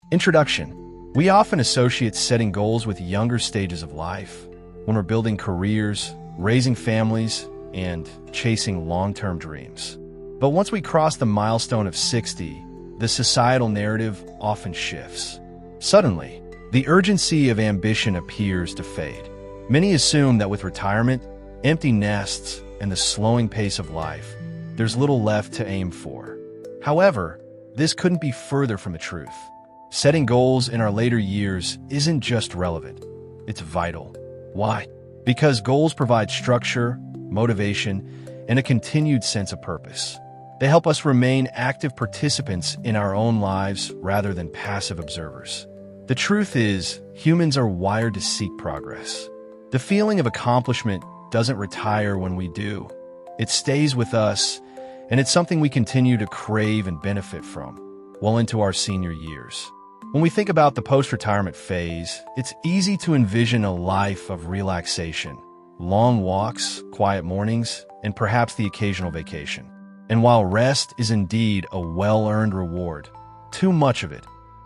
Introduction. We often associate setting goals with younger stages of life, when we're building careers, raising families, and chasing long-term dreams. But once we cross the milestone of 60, the societal narrative often shifts. Suddenly, the urgency of ambition appears to fade. Many assume that with retirement, empty nests, and the slowing pace of life, there's little left to aim for. However, this couldn't be further from the truth. Setting goals in our later years isn't just relevant, it's vital. Why? Because goals provide structure, motivation, and a continued sense of purpose. They help us remain active participants in our own lives rather than passive observers. The truth is, humans are wired to seek progress. The feeling of accomplishment doesn't retire when we do. It stays with us, and it's something we continue to crave and benefit from well into our senior years. When we think about the post-retirement phase, it's easy to envision a life of relaxation, long walks, quiet mornings, and perhaps the occasional vacation. And while rest is indeed a well-earned reward, too much of it,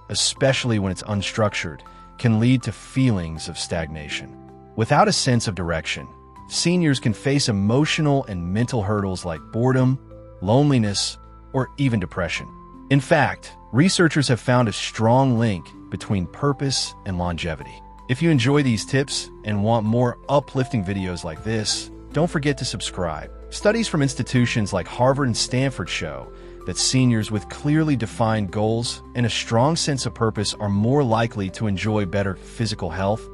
especially when it's unstructured, can lead to feelings of stagnation. Without a sense of direction, seniors can face emotional and mental hurdles like boredom, loneliness, or even depression. In fact, researchers have found a strong link between purpose and longevity. If you enjoy these tips and want more uplifting videos like this, don't forget to subscribe. Studies from institutions like Harvard and Stanford show that seniors with clearly defined goals and a strong sense of purpose are more likely to enjoy better physical health,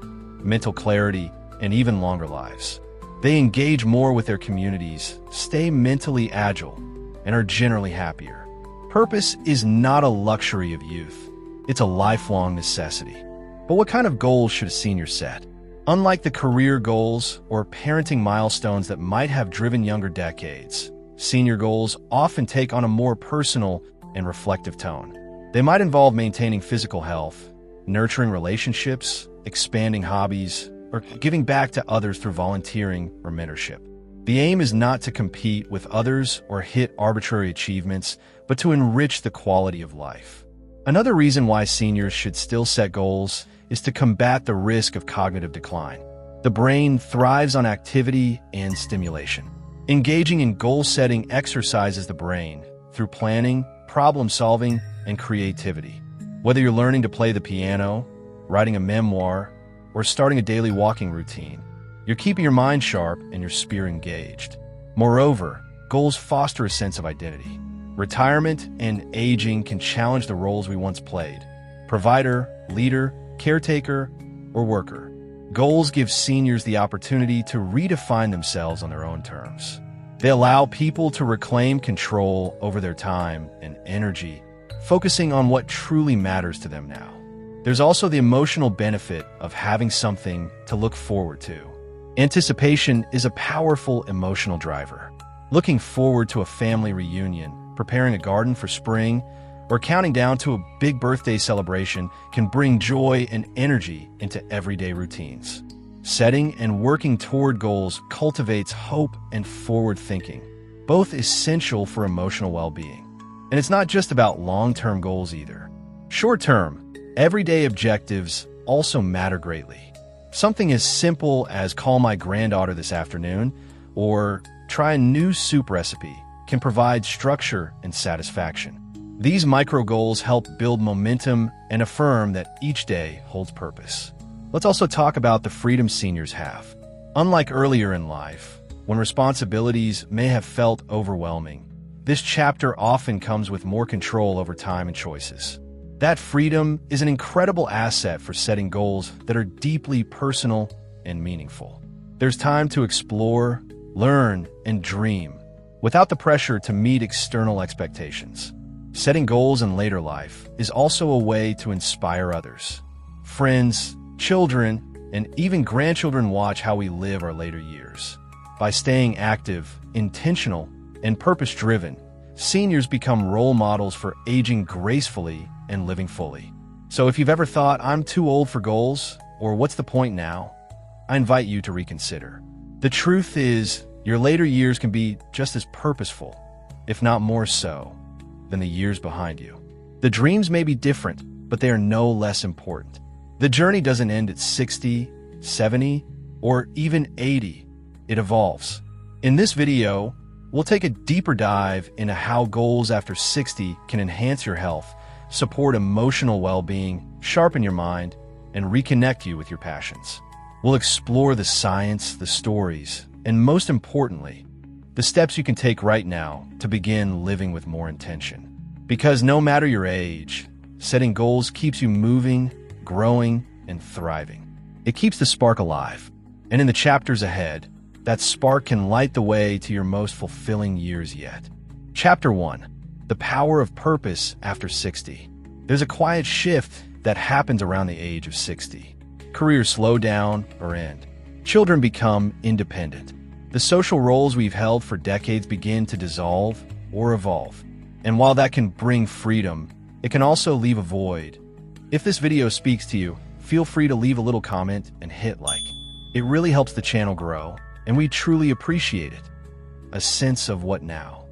mental clarity, and even longer lives. They engage more with their communities, stay mentally agile, and are generally happier. Purpose is not a luxury of youth. It's a lifelong necessity. But what kind of goals should a senior set? Unlike the career goals or parenting milestones that might have driven younger decades, senior goals often take on a more personal and reflective tone. They might involve maintaining physical health, nurturing relationships, expanding hobbies, or giving back to others through volunteering or mentorship. The aim is not to compete with others or hit arbitrary achievements, but to enrich the quality of life. Another reason why seniors should still set goals is to combat the risk of cognitive decline. The brain thrives on activity and stimulation. Engaging in goal-setting exercises the brain through planning, problem-solving, and creativity. Whether you're learning to play the piano, writing a memoir, or starting a daily walking routine, you're keeping your mind sharp and your spirit engaged. Moreover, goals foster a sense of identity. Retirement and aging can challenge the roles we once played: provider, leader, caretaker, or worker. Goals give seniors the opportunity to redefine themselves on their own terms. They allow people to reclaim control over their time and energy, focusing on what truly matters to them now. There's also the emotional benefit of having something to look forward to. Anticipation is a powerful emotional driver. Looking forward to a family reunion, preparing a garden for spring, or counting down to a big birthday celebration can bring joy and energy into everyday routines. Setting and working toward goals cultivates hope and forward thinking, both essential for emotional well-being. And it's not just about long-term goals either. Short-term, everyday objectives also matter greatly. Something as simple as call my granddaughter this afternoon or try a new soup recipe can provide structure and satisfaction. These micro goals help build momentum and affirm that each day holds purpose. Let's also talk about the freedom seniors have. Unlike earlier in life, when responsibilities may have felt overwhelming, this chapter often comes with more control over time and choices. That freedom is an incredible asset for setting goals that are deeply personal and meaningful. There's time to explore, learn, and dream without the pressure to meet external expectations. Setting goals in later life is also a way to inspire others. Friends, children, and even grandchildren watch how we live our later years. By staying active, intentional, and purpose-driven, seniors become role models for aging gracefully and living fully. So if you've ever thought, I'm too old for goals, or what's the point now, I invite you to reconsider. The truth is, your later years can be just as purposeful, if not more so, than the years behind you. The dreams may be different, but they are no less important. The journey doesn't end at 60, 70, or even 80. It evolves. In this video, we'll take a deeper dive into how goals after 60 can enhance your health, support emotional well-being, sharpen your mind, and reconnect you with your passions. We'll explore the science, the stories, and most importantly, the steps you can take right now to begin living with more intention. Because no matter your age, setting goals keeps you moving, growing, and thriving. It keeps the spark alive. And in the chapters ahead, that spark can light the way to your most fulfilling years yet. Chapter 1. The Power of Purpose After 60. There's a quiet shift that happens around the age of 60. Careers slow down or end. Children become independent. The social roles we've held for decades begin to dissolve or evolve. And while that can bring freedom, it can also leave a void. If this video speaks to you, feel free to leave a little comment and hit like. It really helps the channel grow, and we truly appreciate it. A sense of what now?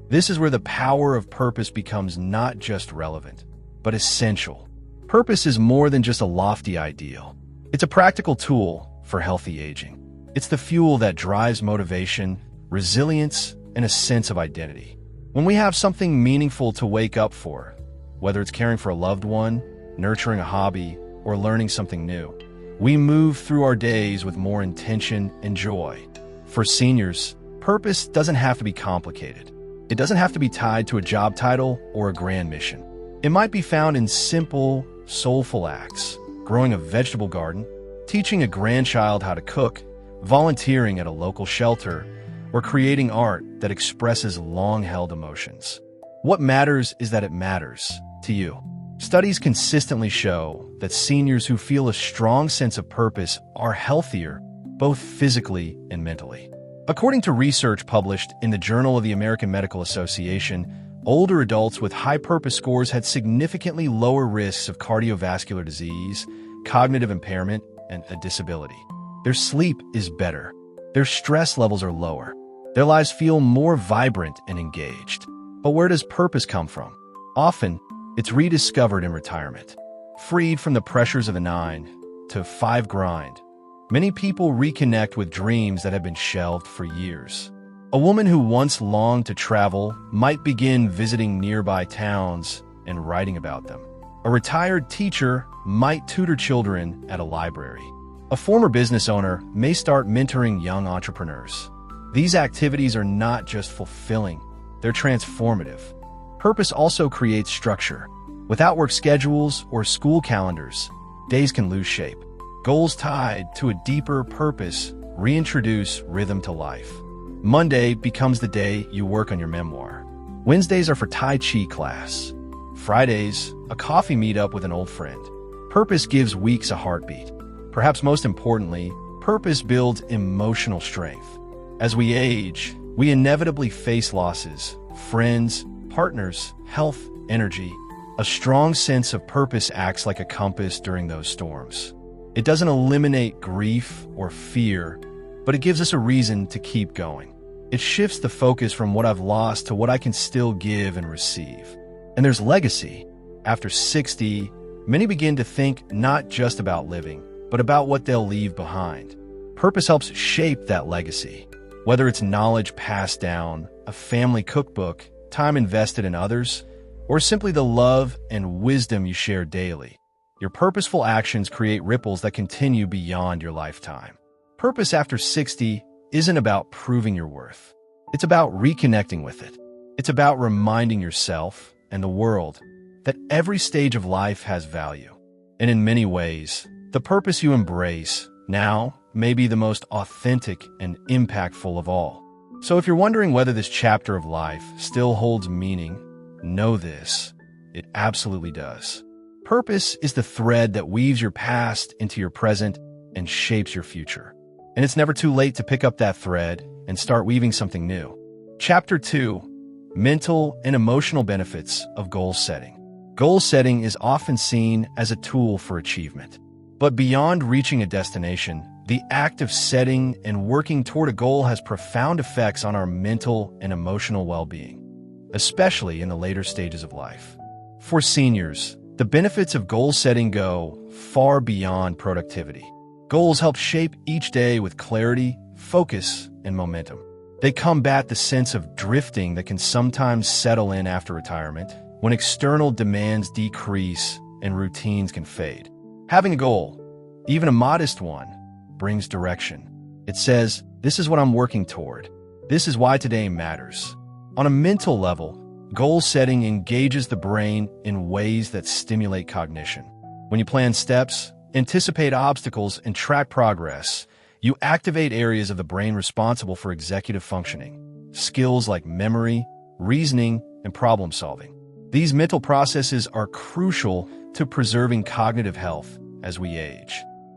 This is where the power of purpose becomes not just relevant, but essential. Purpose is more than just a lofty ideal. It's a practical tool for healthy aging. It's the fuel that drives motivation, resilience, and a sense of identity. When we have something meaningful to wake up for, whether it's caring for a loved one, nurturing a hobby, or learning something new, we move through our days with more intention and joy. For seniors, purpose doesn't have to be complicated. It doesn't have to be tied to a job title or a grand mission. It might be found in simple, soulful acts: growing a vegetable garden, teaching a grandchild how to cook, volunteering at a local shelter, or creating art that expresses long-held emotions. What matters is that it matters to you. Studies consistently show that seniors who feel a strong sense of purpose are healthier, both physically and mentally. According to research published in the Journal of the American Medical Association, older adults with high purpose scores had significantly lower risks of cardiovascular disease, cognitive impairment, and a disability. Their sleep is better. Their stress levels are lower. Their lives feel more vibrant and engaged. But where does purpose come from? Often, it's rediscovered in retirement. Freed from the pressures of the 9-to-5 grind, many people reconnect with dreams that have been shelved for years. A woman who once longed to travel might begin visiting nearby towns and writing about them. A retired teacher might tutor children at a library. A former business owner may start mentoring young entrepreneurs. These activities are not just fulfilling, they're transformative. Purpose also creates structure. Without work schedules or school calendars, days can lose shape. Goals tied to a deeper purpose reintroduce rhythm to life. Monday becomes the day you work on your memoir. Wednesdays are for Tai Chi class. Fridays, a coffee meetup with an old friend. Purpose gives weeks a heartbeat. Perhaps most importantly, purpose builds emotional strength. As we age, we inevitably face losses: friends, partners, health, energy. A strong sense of purpose acts like a compass during those storms. It doesn't eliminate grief or fear, but it gives us a reason to keep going. It shifts the focus from what I've lost to what I can still give and receive. And there's legacy. After 60, many begin to think not just about living, but about what they'll leave behind. Purpose helps shape that legacy. Whether it's knowledge passed down, a family cookbook, time invested in others, or simply the love and wisdom you share daily, your purposeful actions create ripples that continue beyond your lifetime. Purpose after 60 isn't about proving your worth. It's about reconnecting with it. It's about reminding yourself and the world that every stage of life has value. And in many ways, the purpose you embrace now may be the most authentic and impactful of all. So if you're wondering whether this chapter of life still holds meaning, know this: it absolutely does. Purpose is the thread that weaves your past into your present and shapes your future. And it's never too late to pick up that thread and start weaving something new. Chapter 2. Mental and emotional benefits of goal setting. Goal setting is often seen as a tool for achievement. But beyond reaching a destination, the act of setting and working toward a goal has profound effects on our mental and emotional well-being, especially in the later stages of life. For seniors, The benefits of goal setting go far beyond productivity. Goals help shape each day with clarity, focus, and momentum. They combat the sense of drifting that can sometimes settle in after retirement, when external demands decrease and routines can fade. Having a goal, even a modest one, brings direction. It says, this is what I'm working toward. This is why today matters. On a mental level, goal setting engages the brain in ways that stimulate cognition. When you plan steps, anticipate obstacles, and track progress, you activate areas of the brain responsible for executive functioning, skills like memory, reasoning, and problem solving. These mental processes are crucial to preserving cognitive health as we age.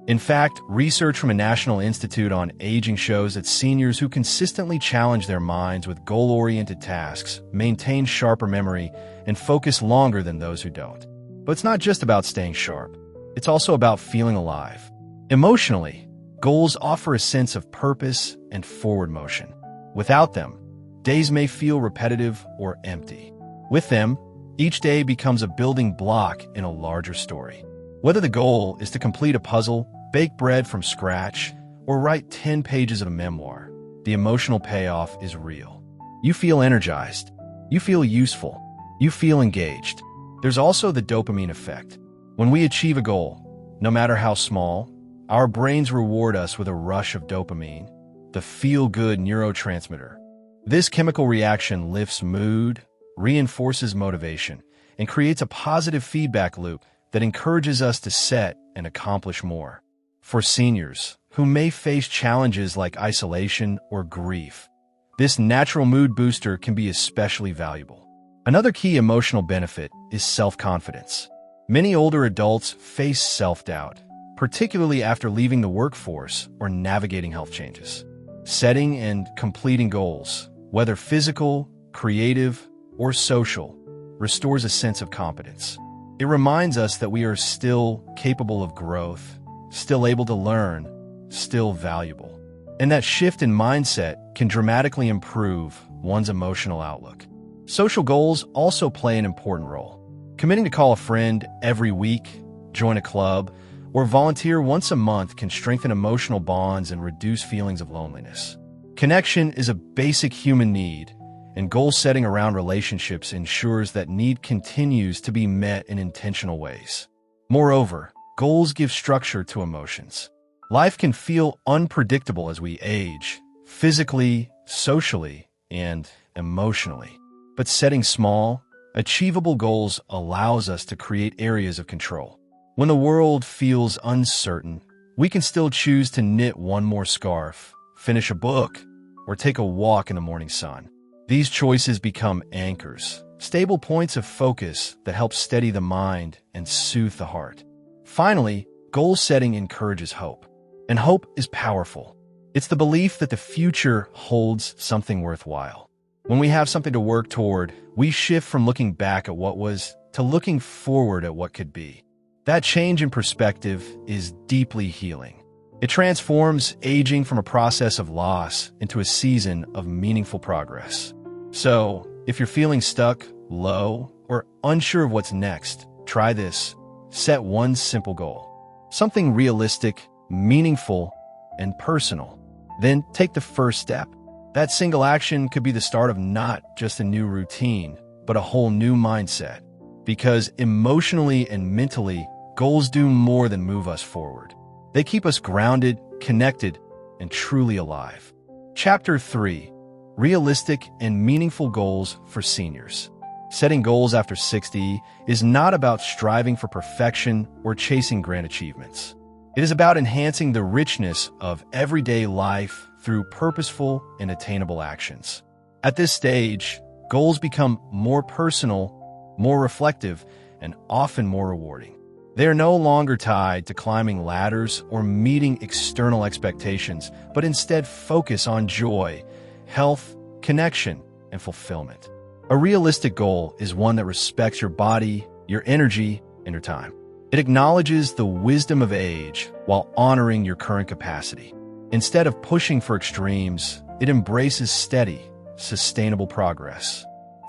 In fact, research from a National Institute on Aging shows that seniors who consistently challenge their minds with goal-oriented tasks maintain sharper memory and focus longer than those who don't. But it's not just about staying sharp. It's also about feeling alive. Emotionally, goals offer a sense of purpose and forward motion. Without them, days may feel repetitive or empty. With them, each day becomes a building block in a larger story. Whether the goal is to complete a puzzle, bake bread from scratch, or write 10 pages of a memoir, the emotional payoff is real. You feel energized. You feel useful. You feel engaged. There's also the dopamine effect. When we achieve a goal, no matter how small, our brains reward us with a rush of dopamine, the feel-good neurotransmitter. This chemical reaction lifts mood, reinforces motivation, and creates a positive feedback loop that encourages us to set and accomplish more. For seniors who may face challenges like isolation or grief, this natural mood booster can be especially valuable. Another key emotional benefit is self-confidence. Many older adults face self-doubt, particularly after leaving the workforce or navigating health changes. Setting and completing goals, whether physical, creative, or social, restores a sense of competence. It reminds us that we are still capable of growth, still able to learn, still valuable. And that shift in mindset can dramatically improve one's emotional outlook. Social goals also play an important role. Committing to call a friend every week, join a club, or volunteer once a month can strengthen emotional bonds and reduce feelings of loneliness. Connection is a basic human need, and goal setting around relationships ensures that need continues to be met in intentional ways. Moreover, goals give structure to emotions. Life can feel unpredictable as we age, physically, socially, and emotionally. But setting small, achievable goals allows us to create areas of control. When the world feels uncertain, we can still choose to knit one more scarf, finish a book, or take a walk in the morning sun. These choices become anchors, stable points of focus that help steady the mind and soothe the heart. Finally, goal setting encourages hope. And hope is powerful. It's the belief that the future holds something worthwhile. When we have something to work toward, we shift from looking back at what was to looking forward at what could be. That change in perspective is deeply healing. It transforms aging from a process of loss into a season of meaningful progress. So, if you're feeling stuck, low, or unsure of what's next, try this. Set one simple goal. Something realistic, meaningful, and personal. Then take the first step. That single action could be the start of not just a new routine, but a whole new mindset. Because emotionally and mentally, goals do more than move us forward. They keep us grounded, connected, and truly alive. Chapter 3. Realistic and meaningful goals for seniors. Setting goals after 60 is not about striving for perfection or chasing grand achievements. It is about enhancing the richness of everyday life through purposeful and attainable actions. At this stage, goals become more personal, more reflective, and often more rewarding. They are no longer tied to climbing ladders or meeting external expectations, but instead focus on joy, health, connection, and fulfillment. A realistic goal is one that respects your body, your energy, and your time. It acknowledges the wisdom of age while honoring your current capacity. Instead of pushing for extremes, it embraces steady, sustainable progress.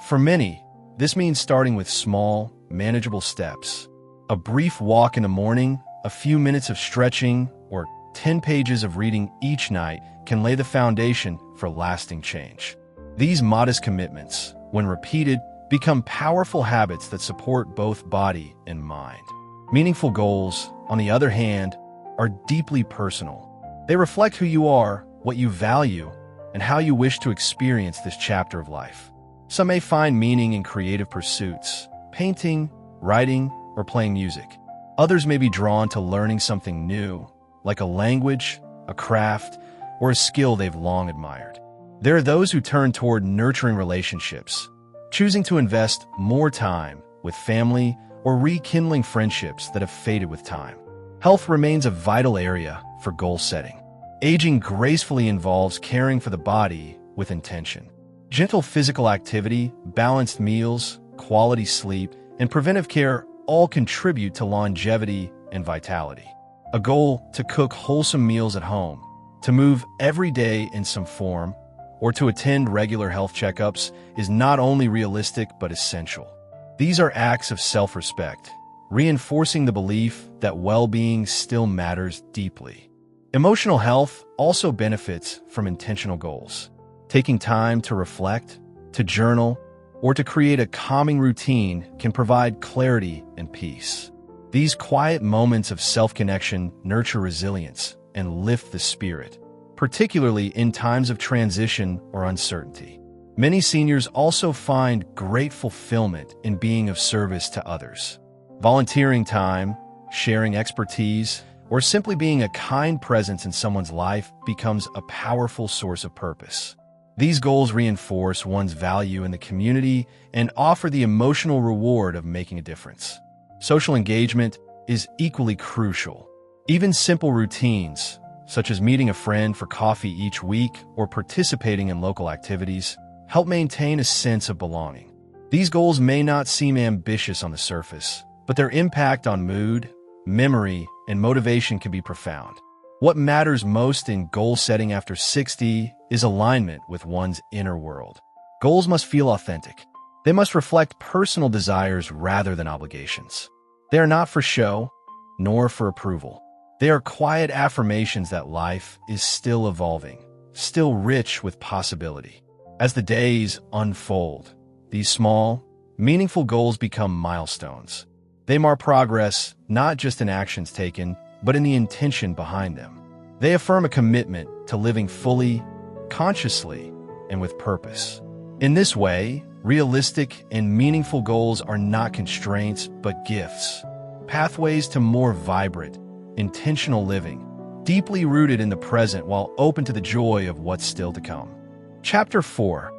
For many, this means starting with small, manageable steps, A brief walk in the morning, a few minutes of stretching, or 10 pages of reading each night can lay the foundation for lasting change. These modest commitments, when repeated, become powerful habits that support both body and mind. Meaningful goals, on the other hand, are deeply personal. They reflect who you are, what you value, and how you wish to experience this chapter of life. Some may find meaning in creative pursuits, painting, writing, or playing music. Others may be drawn to learning something new, like a language, a craft, or a skill they've long admired. There are those who turn toward nurturing relationships, choosing to invest more time with family or rekindling friendships that have faded with time. Health remains a vital area for goal setting. Aging gracefully involves caring for the body with intention. Gentle physical activity, balanced meals, quality sleep, and preventive care all contribute to longevity and vitality. A goal to cook wholesome meals at home, to move every day in some form, or to attend regular health checkups is not only realistic but essential. These are acts of self-respect, reinforcing the belief that well-being still matters deeply. Emotional health also benefits from intentional goals. Taking time to reflect, to journal, or to create a calming routine can provide clarity and peace. These quiet moments of self-connection nurture resilience and lift the spirit, particularly in times of transition or uncertainty. Many seniors also find great fulfillment in being of service to others. Volunteering time, sharing expertise, or simply being a kind presence in someone's life becomes a powerful source of purpose. These goals reinforce one's value in the community and offer the emotional reward of making a difference. Social engagement is equally crucial. Even simple routines, such as meeting a friend for coffee each week or participating in local activities, help maintain a sense of belonging. These goals may not seem ambitious on the surface, but their impact on mood, memory, and motivation can be profound. What matters most in goal setting after 60 is alignment with one's inner world. Goals must feel authentic. They must reflect personal desires rather than obligations. They are not for show, nor for approval. They are quiet affirmations that life is still evolving, still rich with possibility. As the days unfold, these small, meaningful goals become milestones. They mark progress not just in actions taken, but in the intention behind them. They affirm a commitment to living fully, consciously, and with purpose. In this way, realistic and meaningful goals are not constraints, but gifts, pathways to more vibrant, intentional living, deeply rooted in the present while open to the joy of what's still to come. Chapter 4.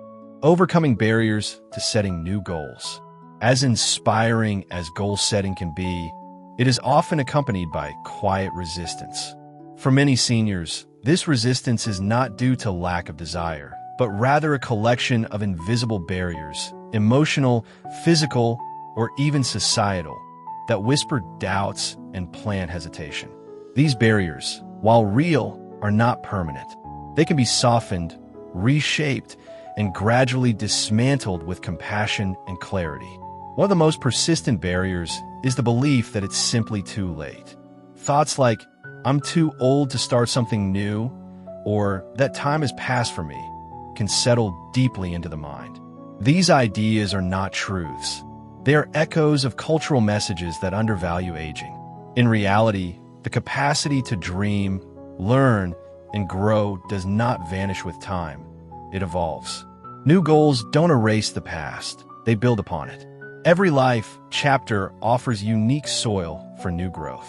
Overcoming Barriers to Setting New Goals. As inspiring as goal setting can be, it is often accompanied by quiet resistance. For many seniors, this resistance is not due to lack of desire, but rather a collection of invisible barriers, emotional, physical, or even societal, that whisper doubts and plant hesitation. These barriers, while real, are not permanent. They can be softened, reshaped, and gradually dismantled with compassion and clarity. One of the most persistent barriers is the belief that it's simply too late. Thoughts like, "I'm too old to start something new," or "that time has passed for me," can settle deeply into the mind. These ideas are not truths. They are echoes of cultural messages that undervalue aging. In reality, the capacity to dream, learn, and grow does not vanish with time. It evolves. New goals don't erase the past. They build upon it. Every life chapter offers unique soil for new growth.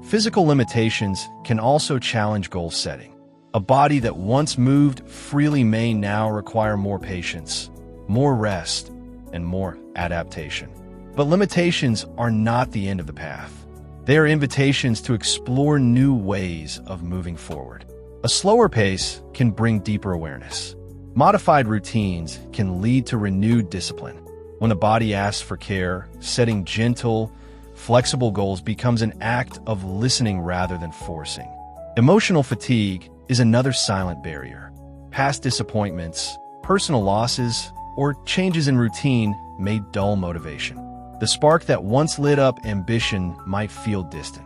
Physical limitations can also challenge goal setting. A body that once moved freely may now require more patience, more rest, and more adaptation. But limitations are not the end of the path. They are invitations to explore new ways of moving forward. A slower pace can bring deeper awareness. Modified routines can lead to renewed discipline. When the body asks for care, setting gentle, flexible goals becomes an act of listening rather than forcing. Emotional fatigue is another silent barrier. Past disappointments, personal losses, or changes in routine may dull motivation. The spark that once lit up ambition might feel distant.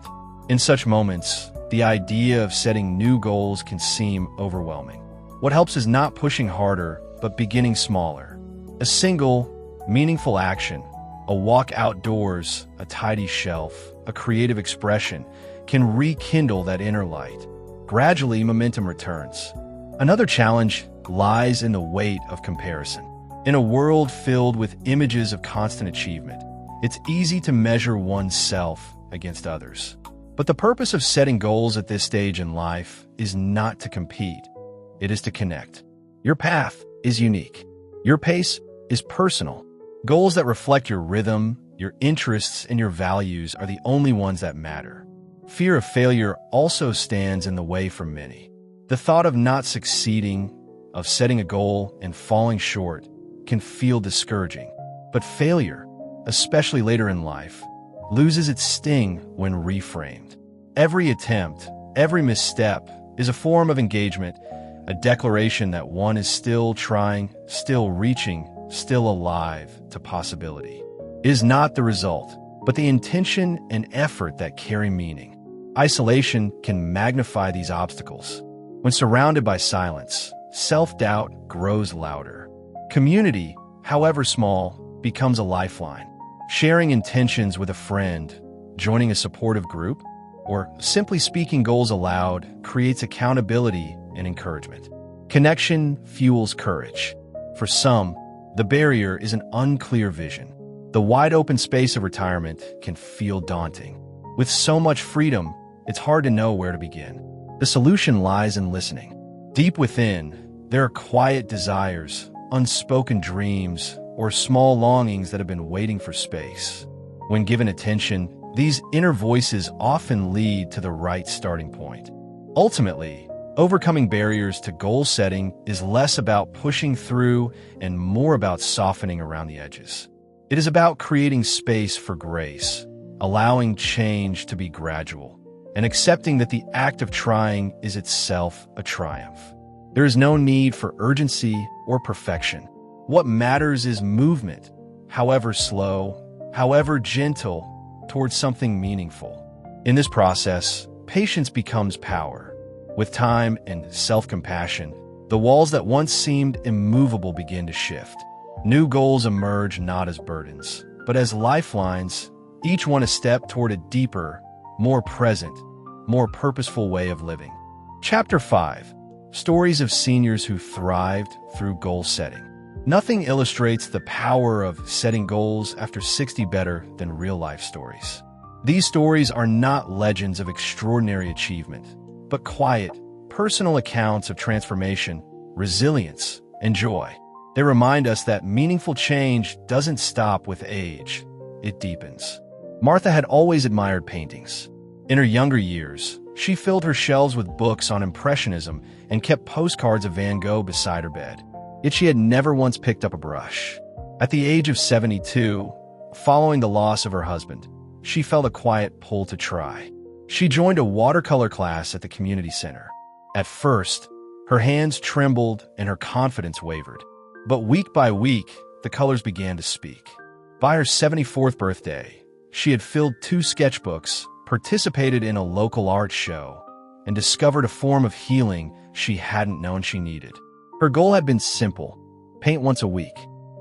In such moments, the idea of setting new goals can seem overwhelming. What helps is not pushing harder, but beginning smaller. A single, meaningful action, a walk outdoors, a tidy shelf, a creative expression, can rekindle that inner light. Gradually, momentum returns. Another challenge lies in the weight of comparison. In a world filled with images of constant achievement, it's easy to measure oneself against others. But the purpose of setting goals at this stage in life is not to compete. It is to connect. Your path is unique. Your pace is personal. Goals that reflect your rhythm, your interests, and your values are the only ones that matter. Fear of failure also stands in the way for many. The thought of not succeeding, of setting a goal and falling short, can feel discouraging. But failure, especially later in life, loses its sting when reframed. Every attempt, every misstep, is a form of engagement, a declaration that one is still trying, still reaching, still alive to possibility. It is not the result, but the intention and effort that carry meaning. Isolation can magnify these obstacles. When surrounded by silence, self-doubt grows louder. Community, however small, becomes a lifeline. Sharing intentions with a friend, joining a supportive group, or simply speaking goals aloud creates accountability and encouragement. Connection fuels courage. For some, the barrier is an unclear vision. The wide-open space of retirement can feel daunting. With so much freedom, it's hard to know where to begin. The solution lies in listening. Deep within, there are quiet desires, unspoken dreams, or small longings that have been waiting for space. When given attention, these inner voices often lead to the right starting point. Ultimately, overcoming barriers to goal setting is less about pushing through and more about softening around the edges. It is about creating space for grace, allowing change to be gradual, and accepting that the act of trying is itself a triumph. There is no need for urgency or perfection. What matters is movement, however slow, however gentle, towards something meaningful. In this process, patience becomes power. With time and self-compassion, the walls that once seemed immovable begin to shift. New goals emerge not as burdens, but as lifelines, each one a step toward a deeper, more present, more purposeful way of living. Chapter 5. Stories of seniors who thrived through goal setting. Nothing illustrates the power of setting goals after 60 better than real-life stories. These stories are not legends of extraordinary achievement, but quiet, personal accounts of transformation, resilience, and joy. They remind us that meaningful change doesn't stop with age, it deepens. Martha had always admired paintings. In her younger years, she filled her shelves with books on Impressionism and kept postcards of Van Gogh beside her bed. Yet she had never once picked up a brush. At the age of 72, following the loss of her husband, she felt a quiet pull to try. She joined a watercolor class at the community center. At first, her hands trembled and her confidence wavered. But week by week, the colors began to speak. By her 74th birthday, she had filled 2 sketchbooks, participated in a local art show, and discovered a form of healing she hadn't known she needed. Her goal had been simple: paint once a week.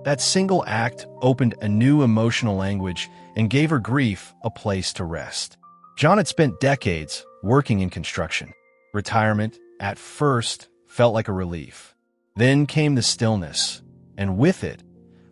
That single act opened a new emotional language and gave her grief a place to rest. John had spent decades working in construction. Retirement, at first, felt like a relief. Then came the stillness, and with it,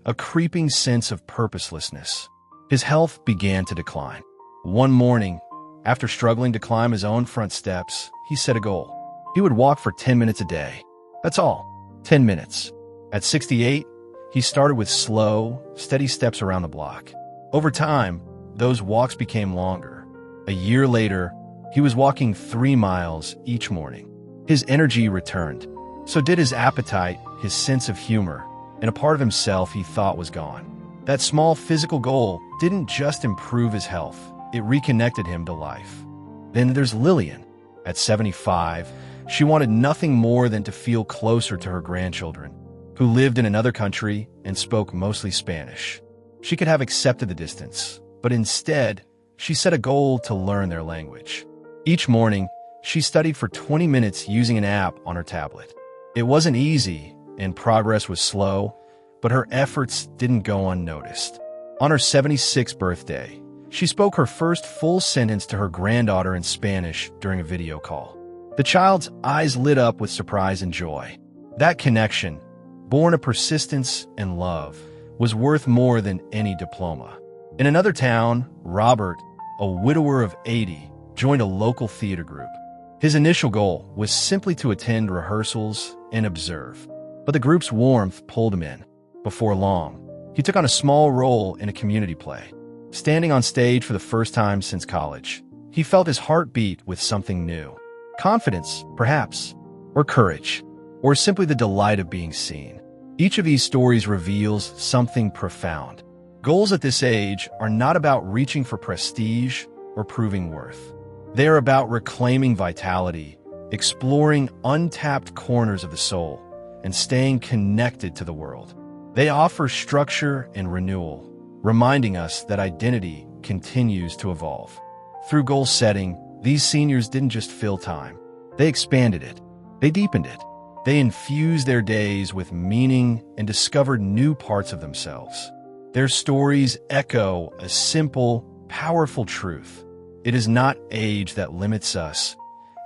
a creeping sense of purposelessness. His health began to decline. One morning, after struggling to climb his own front steps, he set a goal. He would walk for 10 minutes a day. That's all. 10 minutes. At 68, he started with slow, steady steps around the block. Over time, those walks became longer. A year later, he was walking 3 miles each morning. His energy returned. So did his appetite, his sense of humor, and a part of himself he thought was gone. That small physical goal didn't just improve his health, it reconnected him to life. Then there's Lillian. At 75, she wanted nothing more than to feel closer to her grandchildren, who lived in another country and spoke mostly Spanish. She could have accepted the distance, but instead, she set a goal to learn their language. Each morning, she studied for 20 minutes using an app on her tablet. It wasn't easy, and progress was slow, but her efforts didn't go unnoticed. On her 76th birthday, she spoke her first full sentence to her granddaughter in Spanish during a video call. The child's eyes lit up with surprise and joy. That connection, born of persistence and love, was worth more than any diploma. In another town, Robert, a widower of 80, joined a local theater group. His initial goal was simply to attend rehearsals and observe, but the group's warmth pulled him in. Before long, he took on a small role in a community play. Standing on stage for the first time since college, he felt his heart beat with something new. Confidence, perhaps, or courage, or simply the delight of being seen. Each of these stories reveals something profound. Goals at this age are not about reaching for prestige or proving worth. They are about reclaiming vitality, exploring untapped corners of the soul, and staying connected to the world. They offer structure and renewal, reminding us that identity continues to evolve. Through goal setting, these seniors didn't just fill time. They expanded it. They deepened it. They infused their days with meaning and discovered new parts of themselves. Their stories echo a simple, powerful truth. It is not age that limits us.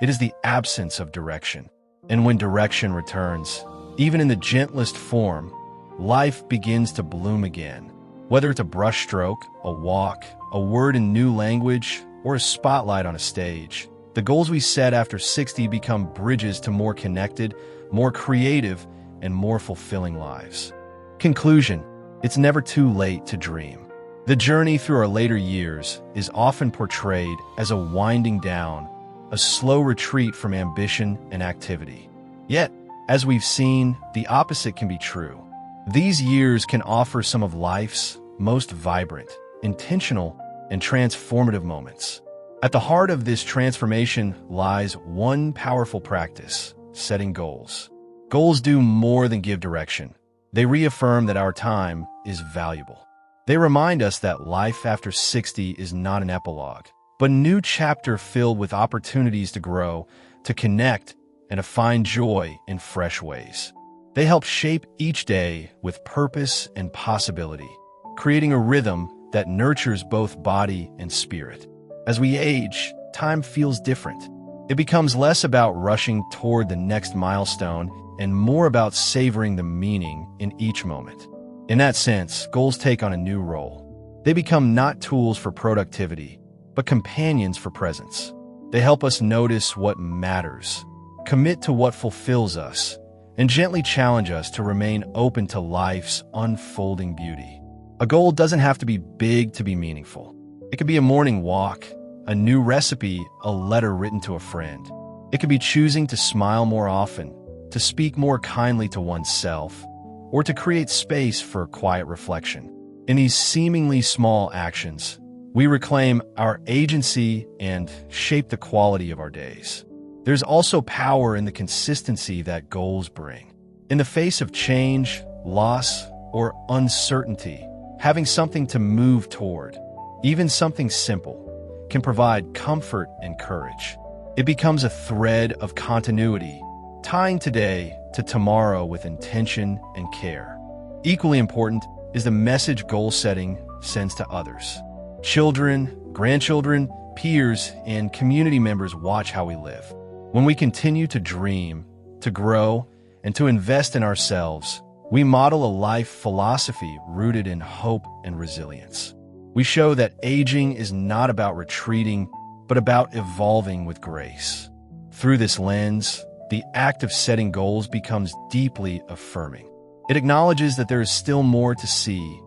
It is the absence of direction. And when direction returns, even in the gentlest form, life begins to bloom again. Whether it's a brushstroke, a walk, a word in new language, or a spotlight on a stage, the goals we set after 60 become bridges to more connected, more creative, and more fulfilling lives. Conclusion: it's never too late to dream. The journey through our later years is often portrayed as a winding down, a slow retreat from ambition and activity. Yet, as we've seen, the opposite can be true. These years can offer some of life's most vibrant, intentional, and transformative moments. At the heart of this transformation lies one powerful practice: setting goals. Goals do more than give direction. They reaffirm that our time is valuable. They remind us that life after 60 is not an epilogue, but a new chapter filled with opportunities to grow, to connect, and to find joy in fresh ways. They help shape each day with purpose and possibility, creating a rhythm that nurtures both body and spirit. As we age, time feels different. It becomes less about rushing toward the next milestone and more about savoring the meaning in each moment. In that sense, goals take on a new role. They become not tools for productivity, but companions for presence. They help us notice what matters, commit to what fulfills us, and gently challenge us to remain open to life's unfolding beauty. A goal doesn't have to be big to be meaningful. It could be a morning walk, a new recipe, a letter written to a friend. It could be choosing to smile more often, to speak more kindly to oneself, or to create space for quiet reflection. In these seemingly small actions, we reclaim our agency and shape the quality of our days. There's also power in the consistency that goals bring. In the face of change, loss, or uncertainty, having something to move toward, even something simple, can provide comfort and courage. It becomes a thread of continuity, tying today to tomorrow with intention and care. Equally important is the message goal setting sends to others. Children, grandchildren, peers, and community members watch how we live. When we continue to dream, to grow, and to invest in ourselves, we model a life philosophy rooted in hope and resilience. We show that aging is not about retreating, but about evolving with grace. Through this lens, the act of setting goals becomes deeply affirming. It acknowledges that there is still more to see,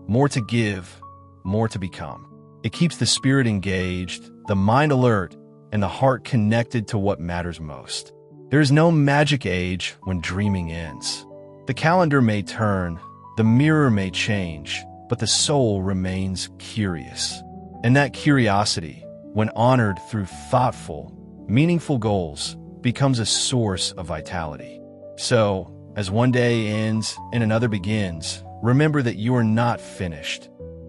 more to give, more to become. It keeps the spirit engaged, the mind alert, and the heart connected to what matters most. There is no magic age when dreaming ends. The calendar may turn, the mirror may change, but the soul remains curious. And that curiosity, when honored through thoughtful, meaningful goals, becomes a source of vitality. So, as one day ends and another begins, remember that you are not finished.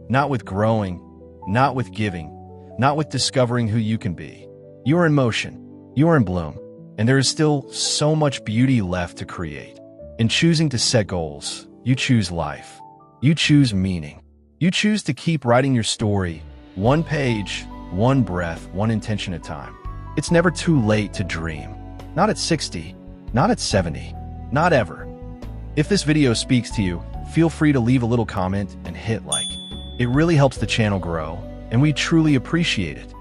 not with growing, not with giving, not with discovering who you can be. You are in motion, you are in bloom, and there is still so much beauty left to create. In choosing to set goals, you choose life. You choose meaning. You choose to keep writing your story, one page, one breath, one intention at a time. It's never too late to dream. Not at 60, not at 70, not ever. If this video speaks to you, feel free to leave a little comment and hit like. It really helps the channel grow, and we truly appreciate it.